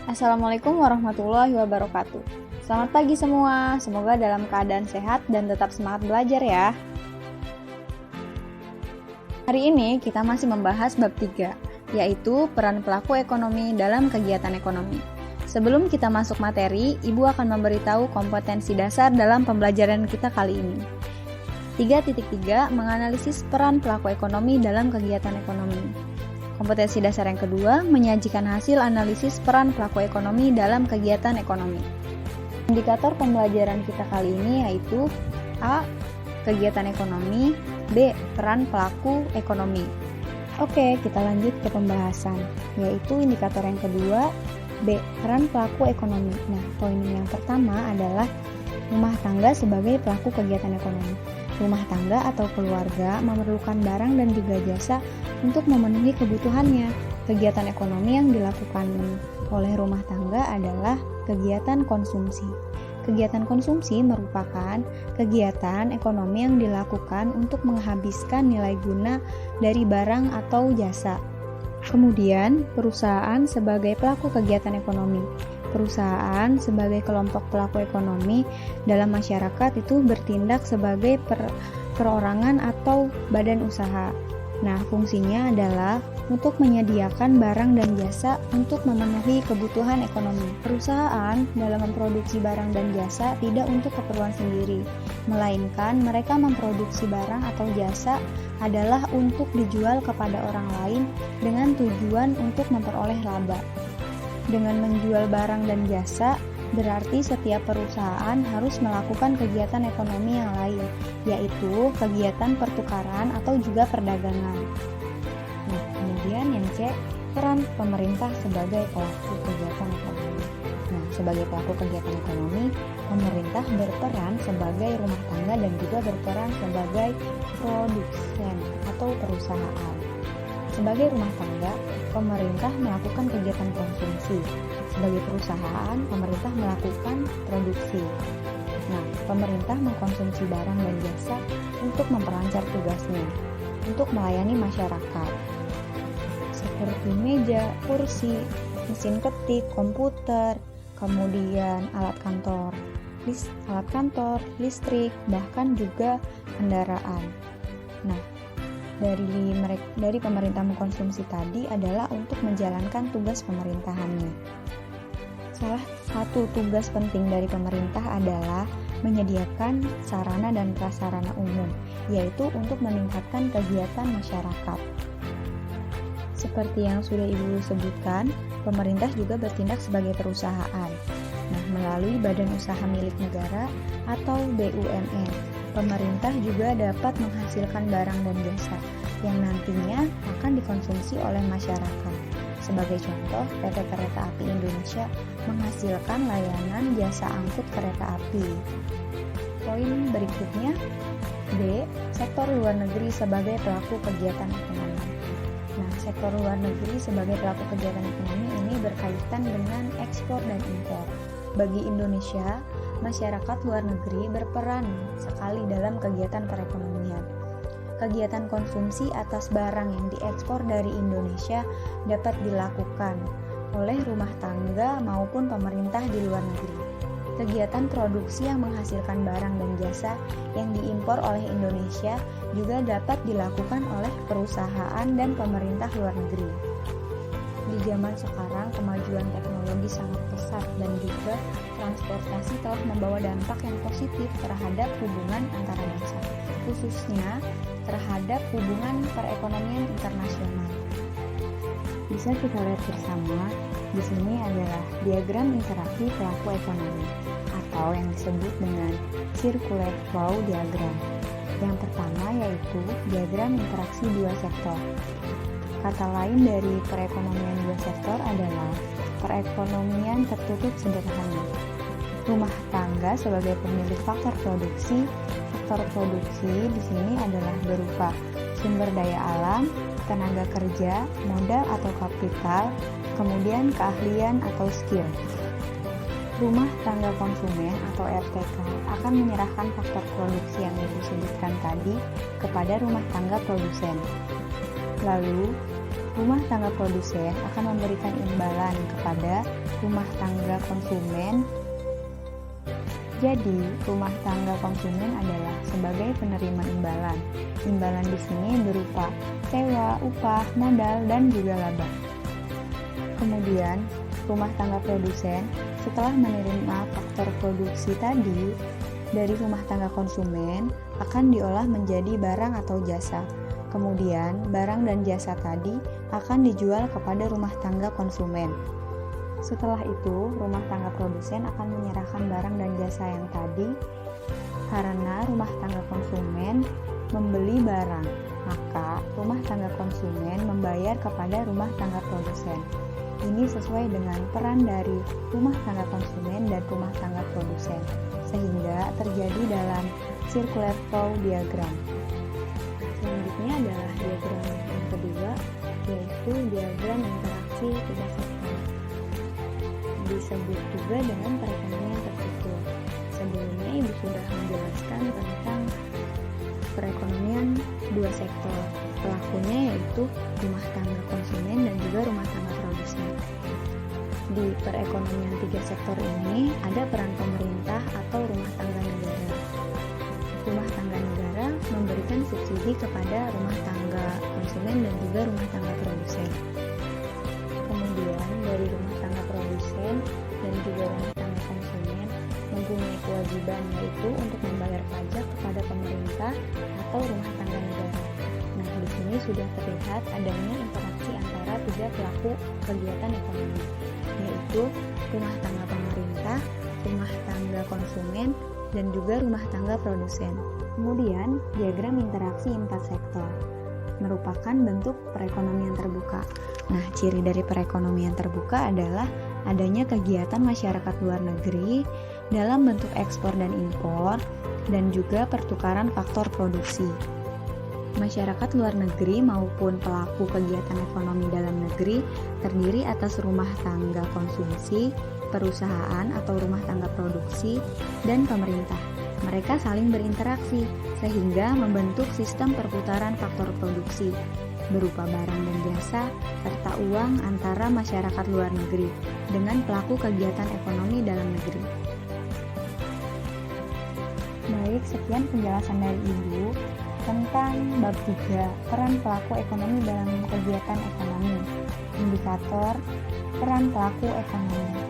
Assalamualaikum warahmatullahi wabarakatuh. Selamat pagi semua, semoga dalam keadaan sehat dan tetap semangat belajar ya. Hari ini kita masih membahas bab 3, yaitu peran pelaku ekonomi dalam kegiatan ekonomi. Sebelum kita masuk materi, Ibu akan memberitahu kompetensi dasar dalam pembelajaran kita kali ini. 3.3 menganalisis peran pelaku ekonomi dalam kegiatan ekonomi. Kompetensi dasar yang kedua, menyajikan hasil analisis peran pelaku ekonomi dalam kegiatan ekonomi. Indikator pembelajaran kita kali ini yaitu A. Kegiatan ekonomi, B. Peran pelaku ekonomi. Oke, kita lanjut ke pembahasan, yaitu indikator yang kedua, B. Peran pelaku ekonomi. Nah, poin yang pertama adalah rumah tangga sebagai pelaku kegiatan ekonomi. Rumah tangga atau keluarga memerlukan barang dan juga jasa untuk memenuhi kebutuhannya. Kegiatan ekonomi yang dilakukan oleh rumah tangga adalah kegiatan konsumsi. Kegiatan konsumsi merupakan kegiatan ekonomi yang dilakukan untuk menghabiskan nilai guna dari barang atau jasa. Kemudian, perusahaan sebagai pelaku kegiatan ekonomi. Perusahaan sebagai kelompok pelaku ekonomi dalam masyarakat itu bertindak sebagai perorangan atau badan usaha. Nah, fungsinya adalah untuk menyediakan barang dan jasa untuk memenuhi kebutuhan ekonomi. Perusahaan dalam memproduksi barang dan jasa tidak untuk keperluan sendiri, melainkan mereka memproduksi barang atau jasa adalah untuk dijual kepada orang lain dengan tujuan untuk memperoleh laba. Dengan menjual barang dan jasa, berarti setiap perusahaan harus melakukan kegiatan ekonomi yang lain, yaitu kegiatan pertukaran atau juga perdagangan. Nah, kemudian yang C, peran pemerintah sebagai pelaku kegiatan ekonomi. Nah, sebagai pelaku kegiatan ekonomi, pemerintah berperan sebagai rumah tangga dan juga berperan sebagai produsen atau perusahaan. Sebagai rumah tangga, pemerintah melakukan kegiatan konsumsi. Sebagai perusahaan, pemerintah melakukan produksi. Nah, pemerintah mengkonsumsi barang dan jasa untuk memperlancar tugasnya, untuk melayani masyarakat. Seperti meja, kursi, mesin ketik, komputer, kemudian alat kantor, listrik, bahkan juga kendaraan. Nah, dari pemerintah mengkonsumsi tadi adalah untuk menjalankan tugas pemerintahannya. Salah satu tugas penting dari pemerintah adalah menyediakan sarana dan prasarana umum, yaitu untuk meningkatkan kegiatan masyarakat. Seperti yang sudah Ibu sebutkan, pemerintah juga bertindak sebagai perusahaan. Nah, melalui badan usaha milik negara atau BUMN, pemerintah juga dapat menghasilkan barang dan jasa yang nantinya akan dikonsumsi oleh masyarakat. Sebagai contoh, PT Kereta Api Indonesia menghasilkan layanan jasa angkut kereta api. Poin berikutnya, B. Sektor luar negeri sebagai pelaku kegiatan ekonomi. Nah, sektor luar negeri sebagai pelaku kegiatan ekonomi ini berkaitan dengan ekspor dan impor. Bagi Indonesia, masyarakat luar negeri berperan sekali dalam kegiatan perekonomian. Kegiatan konsumsi atas barang yang diekspor dari Indonesia dapat dilakukan oleh rumah tangga maupun pemerintah di luar negeri. Kegiatan produksi yang menghasilkan barang dan jasa yang diimpor oleh Indonesia juga dapat dilakukan oleh perusahaan dan pemerintah luar negeri. Di zaman sekarang, kemajuan teknologi sangat pesat dan juga transportasi telah membawa dampak yang positif terhadap hubungan antara bangsa, khususnya terhadap hubungan perekonomian internasional. Bisa kita lihat bersama, di sini adalah diagram interaksi pelaku ekonomi atau yang disebut dengan circular flow diagram. Yang pertama yaitu diagram interaksi dua sektor. Kata lain dari perekonomian dua sektor adalah perekonomian tertutup sederhana. Rumah tangga sebagai pemilik faktor produksi. Faktor produksi di sini adalah berupa sumber daya alam, tenaga kerja, modal atau kapital, kemudian keahlian atau skill. Rumah tangga konsumen atau RTK akan menyerahkan faktor produksi yang disebutkan tadi kepada rumah tangga produsen. Lalu, Rumah tangga produsen akan memberikan imbalan kepada rumah tangga konsumen. Jadi, rumah tangga konsumen adalah sebagai penerima imbalan. Imbalan di sini berupa sewa, upah, modal, dan juga laba. Kemudian, rumah tangga produsen setelah menerima faktor produksi tadi dari rumah tangga konsumen akan diolah menjadi barang atau jasa. Kemudian, barang dan jasa tadi akan dijual kepada rumah tangga konsumen. Setelah itu, rumah tangga produsen akan menyerahkan barang dan jasa yang tadi karena rumah tangga konsumen membeli barang, maka rumah tangga konsumen membayar kepada rumah tangga produsen. Ini sesuai dengan peran dari rumah tangga konsumen dan rumah tangga produsen, sehingga terjadi dalam circular flow diagram. Selanjutnya adalah diagram yang kedua, yaitu diagram interaksi tiga sektor. Disebut juga dengan perekonomian terstruktur. Sebelumnya Ibu sudah menjelaskan tentang perekonomian dua sektor. Pelakunya yaitu rumah tangga konsumen dan juga rumah tangga produsen. Di perekonomian tiga sektor ini ada peran pemerintah atau rumah tangga negara. Rumah tangga negara memberikan subsidi kepada rumah tangga konsumen dan juga rumah tangga produsen. Kemudian dari rumah tangga produsen dan juga rumah tangga konsumen mempunyai kewajiban yaitu untuk membayar pajak kepada pemerintah atau rumah tangga negara. Nah, di sini sudah terlihat adanya interaksi antara tiga pelaku kegiatan ekonomi, yaitu rumah tangga pemerintah, rumah tangga konsumen, dan juga rumah tangga produsen. Kemudian, diagram interaksi empat sektor merupakan bentuk perekonomian terbuka. Nah, ciri dari perekonomian terbuka adalah adanya kegiatan masyarakat luar negeri dalam bentuk ekspor dan impor, dan juga pertukaran faktor produksi. Masyarakat luar negeri maupun pelaku kegiatan ekonomi dalam negeri terdiri atas rumah tangga konsumsi, perusahaan atau rumah tangga produksi, dan pemerintah. Mereka saling berinteraksi sehingga membentuk sistem perputaran faktor produksi berupa barang dan jasa serta uang antara masyarakat luar negeri dengan pelaku kegiatan ekonomi dalam negeri. Baik, sekian penjelasan dari Ibu tentang bab 3, peran pelaku ekonomi dalam kegiatan ekonomi, indikator peran pelaku ekonomi.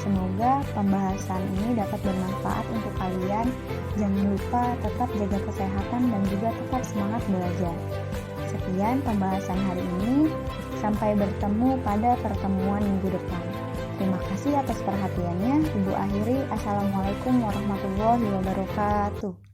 Semoga pembahasan ini dapat bermanfaat untuk kalian. Jangan lupa tetap jaga kesehatan dan juga tetap semangat belajar. Sekian pembahasan hari ini. Sampai bertemu pada pertemuan minggu depan. Terima kasih atas perhatiannya. Ibu akhiri. Assalamualaikum warahmatullahi wabarakatuh.